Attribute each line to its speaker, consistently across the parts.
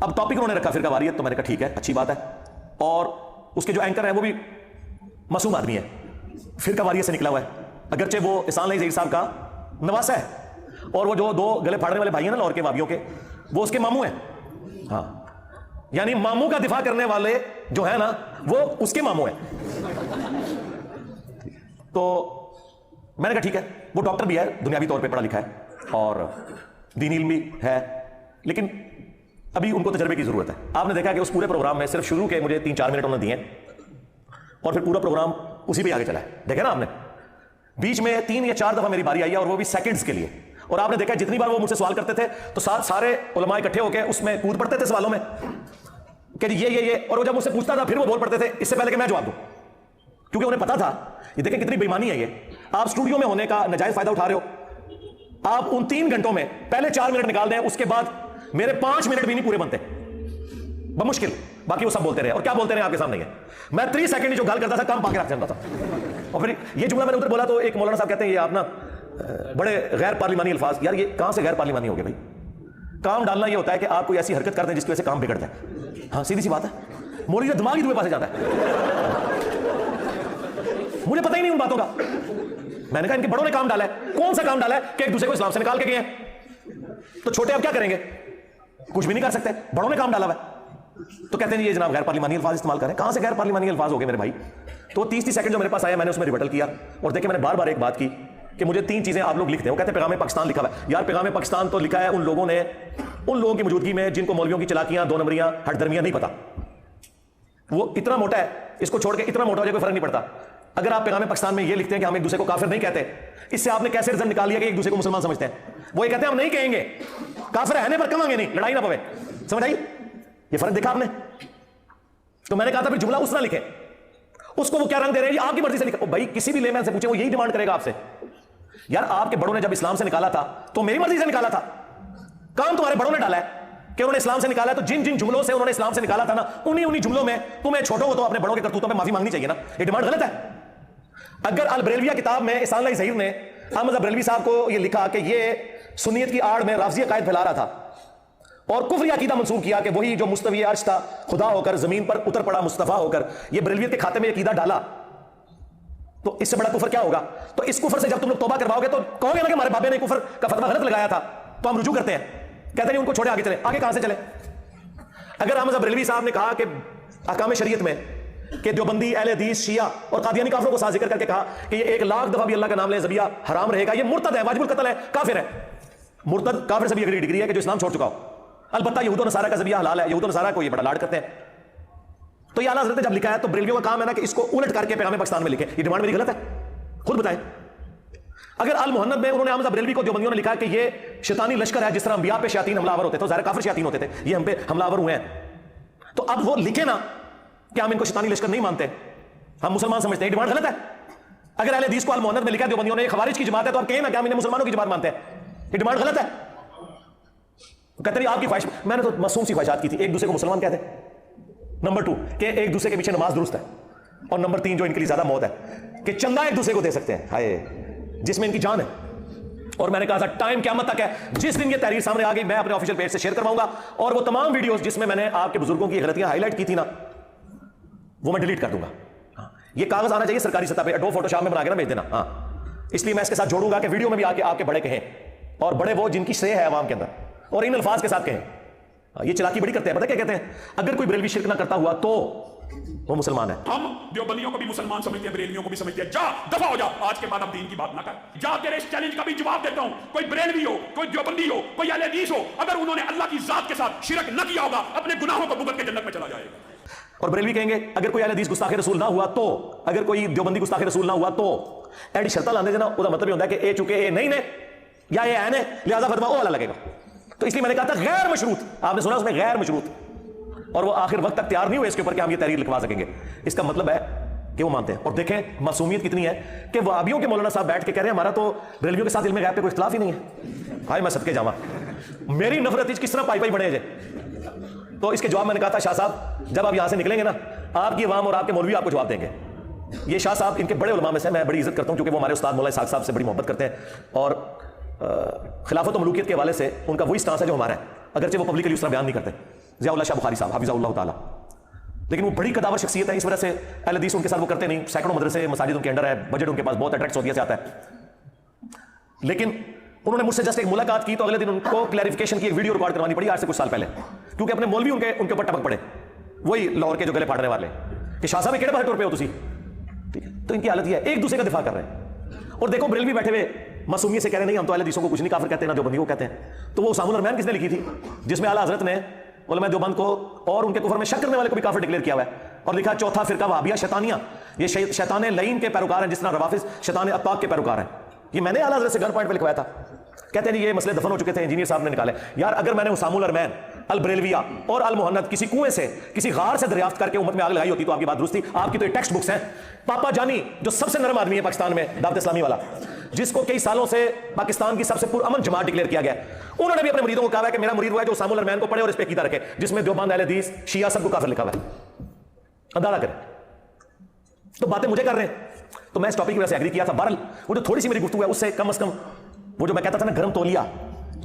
Speaker 1: अब टॉपिक उन्होंने रखा फिरका वारियत, तो मैंने कहा ठीक है, अच्छी बात है। और उसके जो एंकर है वो भी मासूम आदमी है, फिरका वारियत से निकला हुआ है, अगरचे वो इहसान ज़हीर साहब का नवासा है, और वो जो दो गले फाड़ने वाले भाई हैं ना लाहौर के वाबियों के, वो उसके मामू हैं। हाँ, यानी मामू का दिफा करने वाले जो है ना वो उसके मामू हैं। तो मैंने कहा ठीक है, वो डॉक्टर भी है, दुनियावी तौर पे पढ़ा लिखा है और दीनी इल्म भी है, लेकिन अभी उनको तजर्बे की जरूरत है। आपने देखा कि उस पूरे प्रोग्राम में सिर्फ शुरू के मुझे 3-4 मिनट उन्होंने दिए और फिर पूरा प्रोग्राम उसी पे आगे चला है। देखा ना आपने, बीच में 3 या 4 दफा मेरी बारी आई है और वो भी सेकंड्स के लिए। और आपने देखा जितनी बार वो मुझसे सवाल करते थे तो सारे उलमा इकट्ठे होकर उसमें कूद पड़ते थे सवालों में कि ये, और वो जब मुझसे पूछता था फिर वो बोल पड़ते थे इससे पहले कि मैं जवाब दूं, क्योंकि उन्हें पता था ये देखें कितनी बेईमानी है। ये आप स्टूडियो में होने का नाजायज फायदा उठा रहे हो। आप उन 3 घंटों में पहले 4 मिनट निकाल दें, उसके बाद मेरे 5 मिनट भी नहीं पूरे बनते बमुश्किल, बाकी वो सब बोलते रहे। और क्या बोलते रहे आपके सामने है, मैं 3 सेकंड जो गाल करता था काम पाके रख जाता था। और फिर ये जुमला मैंने उधर बोला तो एक मौलाना साहब कहते हैं ये आप ना बड़े गैर पार्लिमानी अल्फाज। यार ये कहां से गैर पार्लिमानी हो गए भाई? काम डालना ये होता है कि आप कोई ऐसी हरकत कर दें जिसकी वजह से काम बिगड़ जाए। हाँ, सीधी सी बात है, मौलवी का दिमाग ही दूसरे पासे जाता है। मुझे पता ही नहीं उन बातों का। मैंने कहा इनके बड़ों ने काम डाला है, कौन सा काम डाला है कि एक दूसरे को इस्लाम से निकाल के गए हैं, तो छोटे अब क्या करेंगे? कुछ भी नहीं कर सकते, बड़ों ने काम डाला हुआ है। तो कहते हैं ये जनाब गैर पार्लिमानी अल्फाज इस्तेमाल करें। कहां से गैर पार्लिमानी अल्फाज हो गए मेरे भाई? तो 30 सेकंड जो मेरे पास आया मैंने उसमें रिबटल किया और देखिए मैंने बार बार एक बात की कि मुझे 3 चीजें आप लोग लिखते हैं। वो कहते हैं पैगाम पाकिस्तान लिखा हुआ है। यार पैगाम पाकिस्तान तो लिखा है उन लोगों ने, उन लोगों की मौजूदगी में जिनको मौलवियों की चलाकियां, 2 नंबरियां, हटदर्मियां नहीं पता। वो इतना मोटा है, इसको छोड़ के इतना मोटा हो जाए कोई फर्क नहीं पड़ता। अगर आप पैगाम पाकिस्तान में ये लिखते हैं कि हम एक दूसरे को काफिर नहीं कहते, इससे आपने कैसे रिजल्ट निकाल लिया कि एक दूसरे को मुसलमान समझते हैं? वो ये कहते हैं हम नहीं कहेंगे, काफिर रहने पर कमांगे नहीं, लड़ाई ना पवे। समझ आई? ये फर्क देखा आपने? तो मैंने कहा था फिर जुमला उस तरह लिखे, उसको वो क्या रंग दे रहे हैं आपकी मर्जी से लिखा। भाई किसी भी लेमैन से पूछे वो यही डिमांड करेगा आपसे। यार आपके बड़ों ने जब इस्लाम से निकाला था तो मेरी मर्जी से निकाला था, काम तुम्हारे बड़ों ने डाला है कि उन्होंने इस्लाम से निकाला है। तो जिन जिन जुमलों से उन्होंने इस्लाम से निकाला था ना, उन्हीं जुमलों में तुम्हें छोटो हो तो अपने बड़ों के करतूतों में माफी मांगनी चाहिए ना। ये डिमांड गलत है। अगर अल बरेलविया किताब में इहसान ज़हीर ने अहमद बरेलवी साहब को यह लिखा कि ये सुन्नियत की आड़ में राफ़ज़ी अक़ायद फैला रहा था और कुफ्र अक़ीदा मंसूब किया कि वही जो मुस्तवी अर्श था खुदा होकर जमीन पर उतर पड़ा मुस्तफ़ा होकर, ये बरेलवियत के खाते में अक़ीदा डाला, तो इससे बड़ा कुफ्र क्या होगा? तो इस कुफ्र से जब तुम लोग तौबा करवाओगे तो कहोगे ना कि हमारे बाबे ने कुफ्र का फतवा गलत लगाया था, तो हम रुजू करते हैं। कहते नहीं उनको छोड़े आगे चले। आगे कहां से चले? अगर अहमद बरेलवी साहब ने कहा कि अहकाम शरीयत में कि देवबंदी, अहले हदीस, शिया और कादियानी काफिरों को साथ जिक्र करके कहा कि ये 1,00,000 दफा भी अल्लाह का नाम ले ज़बिया हराम रहेगा, ये मुर्तद है, वाजिबुल कत्ल है, काफिर है। मुर्तद काफिर से भी अगली डिग्री है कि जो इस्लाम छोड़ चुका हो। अलबत्ता यहूद और नसारा का ज़बिया हलाल है, यहूद और नसारा को ये बड़ा लाड करते हैं। तो ये आला हज़रत ने जब लिखा है तो बरेलवियों का काम है ना कि इसको उलट करके पैगाम पाकिस्तान में लिखे। ये डिमांड मेरी गलत है? खुद बताएं। अगर अल मुहन्नद में उन्होंने अहमद बरेलवी को देवबंदियों ने लिखा कि ये शैतानी लश्कर है, जिस तरह अंबिया पे शैतान हमलावर होते थे, ज़ाहिर काफिर शैतान होते थे, ये हम पे हमलावर हुए हैं, तो अब वो लिखे ना कि हम इनको शैतानी लश्कर नहीं मानते, हम मुसलमान समझते हैं। डिमांड गलत है। अगर अहले हदीस को अल मुहन्नद में लिखा देवबंदियों ने खवारिज की जमात है, तो आप कहें ना कि हम इन्हें मुसलमानों की जमात मानते हैं। ये डिमांड गलत है। कहते नहीं आपकी ख्वाहिश, मैंने तो मासूम सी ख्वाहिशात की थी, एक दूसरे को मुसलमान कहते। नंबर 2 कि एक दूसरे के पीछे नमाज दुरुस्त है, और नंबर 3 जो इनके लिए ज्यादा मौत है कि चंदा एक दूसरे को दे सकते हैं, हाय जिसमें इनकी जान है। और मैंने कहा था टाइम क़यामत तक है, जिस दिन ये तहरीर सामने आ गई मैं अपने ऑफिशियल पेज से शेयर करवाऊंगा, और वो तमाम वीडियोस जिसमें मैंने आपके बुजुर्गों की गलतियां हाईलाइट की थी ना, वो मैं डिलीट कर दूंगा। ये कागज आना चाहिए सरकारी सतह पे, एडोब फोटोशॉप में बना के ना भेज देना। हाँ, इसलिए मैं इसके साथ जोड़ूंगा कि वीडियो में भी आके आपके बड़े कहें, और बड़े वो जिनकी श्रेय है आवाम के अंदर, और इन अल्फाज के साथ कहें। ये चलाकी बड़ी करते हैं, पता क्या कहते हैं? अगर कोई बरेलवी शिरक ना करता हुआ तो वो मुसलमान है।
Speaker 2: हम देवबंदियों को भी मुसलमान समझते हैं, बरेलवियों को भी समझते हैं। जा दफा हो जा, आज के बाद अब दीन की बात ना कर। जा, तेरे इस चैलेंज का भी जवाब देता हूं। कोई बरेलवी हो, कोई देवबंदी हो, कोई अहले हदीस हो, अगर उन्होंने अल्लाह की जात के साथ शिरक न किया होगा, अपने गुनाहों को भुगत के जन्नत में चला जाएगा।
Speaker 1: और बरेलवी कहेंगे अगर कोई अहले हदीस गुस्ताखे रसूल ना हुआ तो, अगर कोई देवबंदी गुस्ताखे रसूल ना हुआ तो, एडी शर्त लाने देना, उसका मतलब होता है कि ए चुके ए नहीं ने या ए है ने, लिहाजा फतवा वो वाला लगेगा। तो इसलिए मैंने कहा था गैर मशरूत, आपने सुना उसमें गैर मशरूत, और वो आखिर वक्त तक तैयार नहीं हुए इसके ऊपर कि हम ये तहरीर लिखवा सकेंगे। इसका मतलब है कि वो मानते हैं। और देखें मासूमियत कितनी है कि वहाबियों के मौलाना साहब बैठ के कह रहे हैं हमारा तो बरेलवियों के साथ इल्म गैब पे कोई इख्तिलाफ ही नहीं है। हाय मैं सदके जावा, मेरी नफरत किस तरह पाई पाई बने जे। तो इसके जवाब मैंने कहा था शाह साहब जब आप यहां से निकलेंगे ना, आपकी अवाम और आपके मौलवी आपको जवाब देंगे। ये शाह साहब इनके बड़े उलमा में से मैं बड़ी इज्जत करता हूं, क्योंकि वो हमारे उस्ताद मौलाना इस्हाक साहब से बड़ी मोहब्बत करते हैं, और खिलाफत और मलूकियत के हवाले से उनका वही स्टांस है जो हमारा है, अगरचे वो पब्लिकली उस तरह बयान नहीं करते। ज़ियाउल्लाह शाह बुखारी साहब हाफिज़हुल्लाह ताला, लेकिन वो बड़ी कदावर शख्सियत है, इस वजह से अहले हदीस उनके साथ वो करते नहीं। सैकड़ों मदरसे मसाजिद उनके अंडर है, बजट उनके पास बहुत अट्रैक्ट सऊदीया से आता है। लेकिन उन्होंने मुझसे जस्ट एक मुलाकात की तो अगले दिन उनको क्लैरिफिकेशन की एक वीडियो रिकॉर्ड करवानी पड़ी आज से कुछ साल पहले, क्योंकि अपने मौलवी उनके ऊपर टपक पड़े, वही लाहौर के जो गले फाड़ने वाले कि शाह साहब केड़े बाहर टुर पे हो तुसी, ठीक है। तो इनकी हालत यह है, एक दूसरे का दिफा कर रहे हैं। और देखो बरेलवी बैठे हुए मासूमियत से कह रहे नहीं हम तो अहले हदीसों को कुछ नहीं काफिर कहते ना देवबंदी को कहते हैं। तो वो उसामुल अरमैन किसने लिखी थी, जिसमें आला हजरत ने उलमा देवबंद को और उनके कुफर में शक करने वाले को भी काफिर डिक्लेयर किया हुआ है और लिखा चौथा फिरका वहाबिया शैतानिया, ये शैतान लईन के पैरोकार हैं, जिस तरह रवाफिज शैतान अत्ताक के पैरोकार हैं। ये मैंने आला हजरत से गन पॉइंट पे लिखवाया था। कहते हैं जी ये मसले दफन हो चुके थे, इंजीनियर साहब ने निकाले। यार अगर मैंने उसामुल अरमैन, अल बरेलविया और अल मुहन्नद किसी कुएं से किसी गार से दरियाफ्त करके उम्मत में आग लगाई होती तो आपकी बात दुरुस्त थी। आपकी तो ये टेक्स्ट बुक्स हैं। पापा जानी जो सबसे नरम आदमी है पाकिस्तान में, दावत इस्लामी वाला, जिसको कई सालों से पाकिस्तान की सबसे पुरअमन जमात डिक्लेयर किया गया, उन्होंने भी अपने मुरीदों को कहा है कि मेरा मुरीद वो है जो उसामुल अरमैन को पढ़े और इस पे अकीदा रखे, जिसमें देवबंद अहले हदीस शिया सबको काफिर लिखा हुआ है। अंदाजा करें। तो बातें मुझे कर रहे हैं, तो मैं इस टॉपिक की वजह से एग्री किया था। बहरहाल वो जो थोड़ी सी मेरी गुफ्तगू है उससे कम से कम वो जो मैं कहता था ना गर्म तौलिया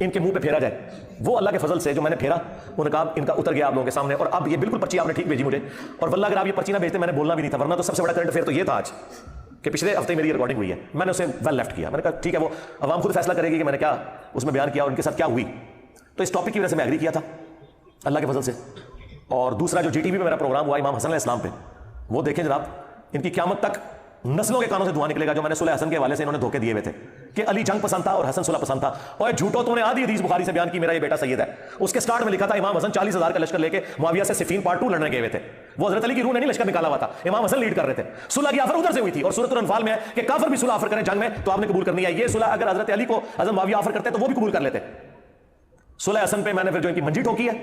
Speaker 1: इनके मुंह पे फेरा जाए, वो अल्लाह के फजल से जो मैंने फेरा वो नकाब इनका उतर गया आप लोगों के सामने। और अब ये बिल्कुल पर्ची आपने ठीक भेजी मुझे, और वल्लाह अगर आप ये पर्ची ना भेजते मैंने बोलना भी नहीं था, वरना तो सबसे बड़ा करंट अफेयर तो ये था आज कि पिछले हफ्ते मेरी रिकॉर्डिंग हुई है, मैंने उसे वेल लेफ्ट किया। मैंने कहा ठीक है वो अवाम खुद फैसला करेगी कि मैंने क्या उसमें बयान किया और उनके साथ क्या हुई। तो इस टॉपिक की वजह से मैं एग्री किया था अल्लाह के फजल से। और दूसरा जो जीटीवी में मेरा प्रोग्राम हुआ इमाम हसन अलैहिस्सलाम पे, वो देखें जनाब, इनकी क़यामत तक नस्लों के कानों से धुआं निकलेगा। जो मैंने सुलह हसन के हवाले से इन्होंने धोखे दिए हुए थे कि अली जंग पसंद था और हसन सुलह पसंद था, और झूठो तूने आधी हदीस बुखारी से बयान की मेरा ये बेटा सैयद है। उसके स्टार्ट में लिखा था इमाम हसन 40,000 का लश्कर लेके मुआविया से सिफीन पार्ट 2 लड़ने गए हुए थे। वो हजरत अली की रूह ने नहीं लश्कर निकाला हुआ था, इमाम हसन लीड कर रहे थे। सुलह की ऑफर उधर से हुई थी, और सूरह अनफाल में है कि काफिर भी सुलह ऑफर करें जंग में तो आपने कबूल करनी है। ये सुलह अगर हजरत अली को हजरत मुआविया ऑफर करते तो वो भी कबूल कर लेते। सुलह हसन पे मैंने फिर जो इनकी मंजी ठोकी है,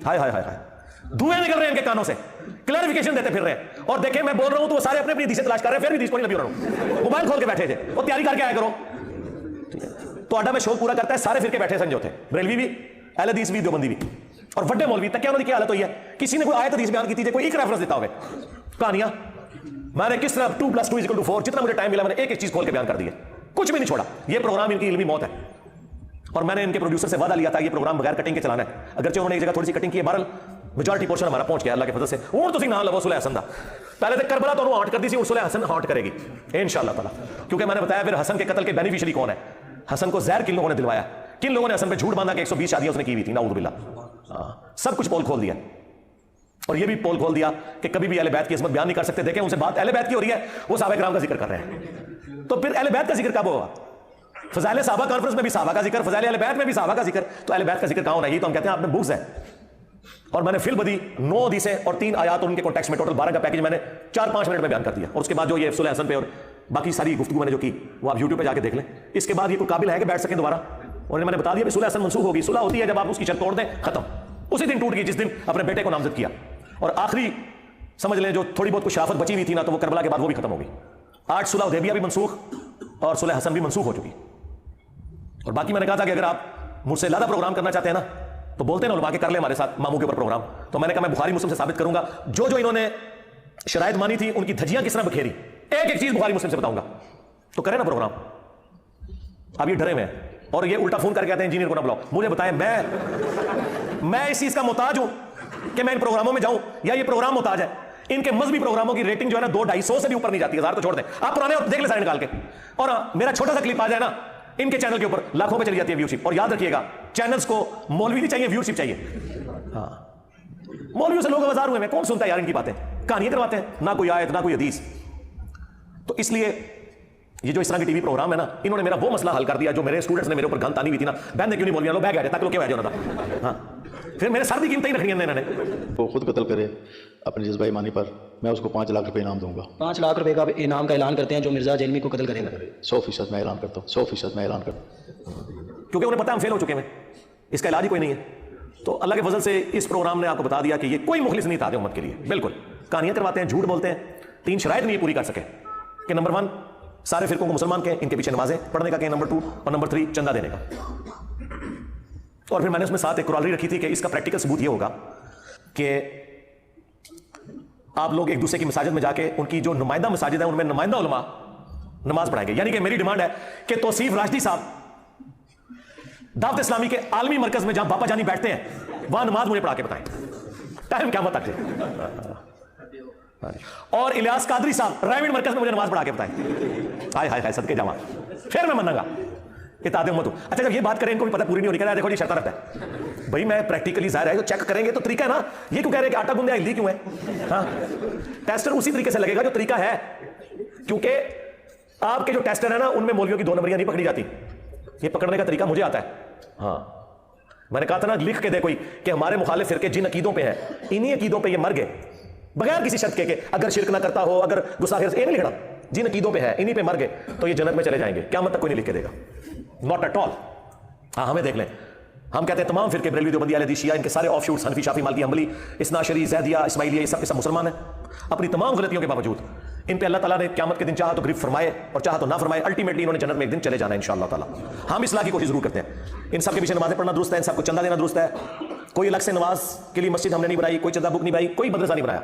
Speaker 1: हाय हाय हाय हाय, धुएं निकल रहे हैं इनके कानों से, क्लैरिफिकेशन देते फिर रहे हैं। और देखें मैं बोल रहा हूं तो वो सारे अपनी अपनी हदीसें तलाश कर रहे हैं, फिर भी हदीस को नहीं लगी रहा, मोबाइल खोल के बैठे थे। वो तैयारी करके आया करो, ठीक है। तो अड्डा में शौक पूरा करता है, सारे फिर के बैठे समझो थे, बरेलवी भी, अहले हदीस भी, देवबंदी भी, और बड़े मौलवी तक। क्या उन्होंने क्या हालत हुई है, किसी ने कोई आयत हदीस बयान की थी, कोई एक रेफरेंस देता हुए कहानियां मैंने किस तरह 2 + 2 = 4, जितना मुझे टाइम मिला मैंने एक एक चीज खोल के बयान कर दी है, कुछ भी नहीं छोड़ा। ये प्रोग्राम इनकी इल्मी मौत है, और मैंने इनके प्रोड्यूसर से वादा लिया था ये प्रोग्राम बगैर कटिंग के चलाना है। अगरचे उन्होंने एक जगह थोड़ी सी कटिंग की है, बहरहाल मेजॉरिटी पोर्शन हमारा पहुंच गया अल्लाह के फजल से। और तो ना लवो सुलह हसन दा पहले तो करबला तो हॉट कर दी सी, और सुलह हसन हॉट करेगी इंशाअल्लाह ताला, क्योंकि मैंने बताया फिर हसन के कत्ल के बेनिफिशियरी कौन है। हसन को जहर किन लोगों ने दिलवाया, किन लोगों ने हसन पे झूठ बांधा कि 120 शादियां उसने की हुई थी, नाऊज़ु बिल्लाह। सब कुछ पोल खोल दिया, और ये भी पोल खोल दिया कि कभी भी अहले बैत की इस्मत बयान नहीं कर सकते। देखें उनसे बात अहले बैत की हो रही है, वो सहाबा किराम का जिक्र कर रहे हैं, तो फिर अहले बैत का जिक्र कब होगा? फज़ाइल सहाबा कॉन्फ्रेंस में भी सहाबा का जिक्र, फज़ाइल अहले बैत में भी सहाबा का जिक्र, तो अहले बैत का जिक्र कहां होना है? ये तो हम कहते हैं आपने बुग्ज़ है। और मैंने फिल बदी 9 हदीसें और 3 आयात और उनके कॉन्टेक्स्ट में टोटल 12 का पैकेज मैंने 4-5 मिनट में बयान कर दिया। और उसके बाद जो ये सुलह हसन पे और बाकी सारी गुफ्तगू मैंने जो की वो आप यूट्यूब पे जाके देख लें। इसके बाद ये कोई काबिल है कि बैठ सके दोबारा? और मैंने बता दिया सुलह हसन मनसूख होगी। सुलह होती है जब आप उसकी शर्त तोड़ दें, खत्म। उसी दिन टूट गई जिस दिन अपने बेटे को नामजद किया, और आखिरी समझ लें जो थोड़ी बहुत कुछ शराफत बची हुई थी ना, तो वो करबला के बाद वो भी खत्म हो गई। आज सुलह हुदैबिया भी मनसूख और सुलह हसन भी मनसूख हो चुकी। और बाकी मैंने कहा था कि अगर आप मुझसे ज़्यादा प्रोग्राम करना चाहते हैं ना, तो बोलते ना उलमा के कर ले हमारे साथ मामू के ऊपर प्रोग्राम। तो मैंने कहा मैं बुखारी मुस्लिम से साबित करूंगा जो जो इन्होंने शराइत मानी थी उनकी धज्जियां किस तरह बखेरी, एक एक चीज बुखारी मुस्लिम से बताऊंगा। तो करें ना प्रोग्राम। अब ये डरे में और ये उल्टा फोन करके कहते हैं इंजीनियर को ना बुलाओ। मुझे बताएं मैं इस चीज का मोहताज हूं कि मैं इन प्रोग्रामों में जाऊं, या ये प्रोग्राम मोहताज है? इनके मजहबी प्रोग्रामों की रेटिंग जो है ना 200-250 से भी ऊपर नहीं जाती, 1000 तो छोड़ दें। आप पुराने देख ले सारे निकाल के, और मेरा छोटा सा क्लिप आ जाए ना इनके चैनल के ऊपर लाखों पे चली जाती है व्यूशिप। और याद रखिएगा चैनल्स को मौलवी नहीं चाहिए, व्यूशिप चाहिए। हाँ, मौलवियों से लोग आवाज़ार हुए हैं, कौन सुनता है यार इनकी बातें, कहानियां करवाते हैं, ना कोई आयत ना कोई हदीस। तो इसलिए ये जो इस तरह की टीवी प्रोग्राम है ना, इन्होंने मेरा वो मसला हल कर दिया जो मेरे स्टूडेंट्स ने मेरे ऊपर गन तानी हुई थी ना, बहन क्यों नहीं मौलवी लो बैग आ जाए ताकि लोग क्या जाना था। हाँ, फिर मेरे सर की कीमतें ही रखनी है इन्होंने।
Speaker 3: वो खुद कत्ल करे अपनी जज्बा ईमानी पर, मैं उसको 5 लाख रुपए इनाम दूंगा।
Speaker 4: 5 लाख रुपए का इनाम का ऐलान करते हैं जो मिर्जा जेलमी को कत्ल करेगा।
Speaker 3: 100% मैं ऐलान करता हूँ, 100% मैं ऐलान करता हूँ,
Speaker 1: क्योंकि उन्हें पता है हम फेल हो चुके हैं, इसका इलाज ही कोई नहीं है। तो अल्लाह के फजल से इस प्रोग्राम ने आपको बता दिया कि ये कोई मुखलिस नहीं था उम्मत के लिए, बिल्कुल कहानियां करवाते हैं, झूठ बोलते हैं। 3 शराइत नहीं पूरी कर सके कि नंबर 1 सारे फिरकों को मुसलमान के इनके पीछे नमाजें पढ़ने का, नंबर 2 और नंबर 3 चंदा देने का। और फिर मैंने उसमें साथ एक कुरालरी रखी थी कि इसका प्रैक्टिकल सबूत ये होगा कि आप लोग एक दूसरे की मसाजिद में जाके उनकी जो नुमाइंदा मसाजिद है उनमें नुमाइंदा उलमा नमाज पढ़ाएंगे। यानी कि मेरी डिमांड है कि तौसीफ राशदी साहब दावत इस्लामी के आलमी मरकज में जहां बापा जानी बैठते हैं वहां नमाज मुझे पढ़ा के बताएं। टाइम क्या मत तक। और इलियास कादरी साहब रायविंड मरकज में मुझे नमाज पढ़ा के बताएं। हाय हाय हाय, सदके जावा, फिर मैं मनाऊंगा। इतादे उम्मत हूं। अच्छा, जब ये बात करें इनको भी पता पूरी नहीं हो रही, कह रहा है देखो जी शर्ता रखता है। भाई मैं प्रैक्टिकली जाहिर है, तो चेक करेंगे तो तरीका है ना। ये क्यों कह रहे हैं कि आटा गूंदे हिंदी क्यों है? हाँ, टेस्टर उसी तरीके से लगेगा जो तरीका है, क्योंकि आपके जो टेस्टर है ना उनमें मौलवियों की 2 नंबरियां नहीं पकड़ी जाती। ये पकड़ने का तरीका मुझे आता है। हाँ, मैंने कहा था ना, लिख के दे कोई कि हमारे मुखालिफ फिरके जिन अकीदों पे हैं, इन्हीं अकीदों पे ये मर गए बगैर किसी शर्त के अगर शिरक ना करता हो, अगर गुस्ताखी से, ये नहीं लिखना, जिन अकीदों पे है इन्हीं पे मर गए तो ये जन्नत में चले जाएंगे। क्या मतलब कोई नहीं लिख के देगा, नॉट एट ऑल। हाँ, हमें देख लें, हम कहते हैं तमाम फिरके बरेलवी, देवबंदी, अहले हदीस, शिया, इनके सारे ऑफशूट्स, हनफी, शाफी, मालिकी, हंबली, इस्नाशरी, ज़ैदिया, इस्माइलिया, ये सब के सब मुसलमान हैं। अपनी तमाम गलतियों के बावजूद इन पे अल्लाह ताला ने क़यामत के दिन चाहा तो गिरफ्त फरमाए और चाहा तो ना फरमाए, अल्टीमेटली इन्होंने जन्नत में एक दिन चले जाना है इंशाअल्लाह ताला। हम इस्लाह की कोशिश जरूर करते हैं। इन सब के पीछे नमाज़ें पढ़ना दुरुस्त है, इन सबको चंदा देना दुरुस्त है। कोई अलग से नमाज के लिए मस्जिद हमने नहीं बनाई, कोई चंदा बुक नहीं बनाई, कोई मदरसा नहीं बनाया।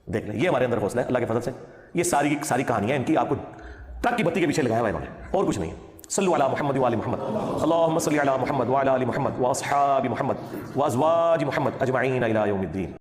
Speaker 1: देख लें, ये हमारे अंदर हौसला है अल्लाह के फजल से। ये सारी की सारी कहानियां इनकी आपको ट्रक की बत्ती के पीछे लगाया हुआ इन्होंने, और कुछ नहीं है। सल्लु अला मुहम्मद व आलि मुहम्मद, अल्लाहुम्मा सल्लि अला मुहम्मद व अला आलि मुहम्मद व अस्हाबि मुहम्मद व अज़वाजि मुहम्मद अजमईन इला यौमिद्दीन।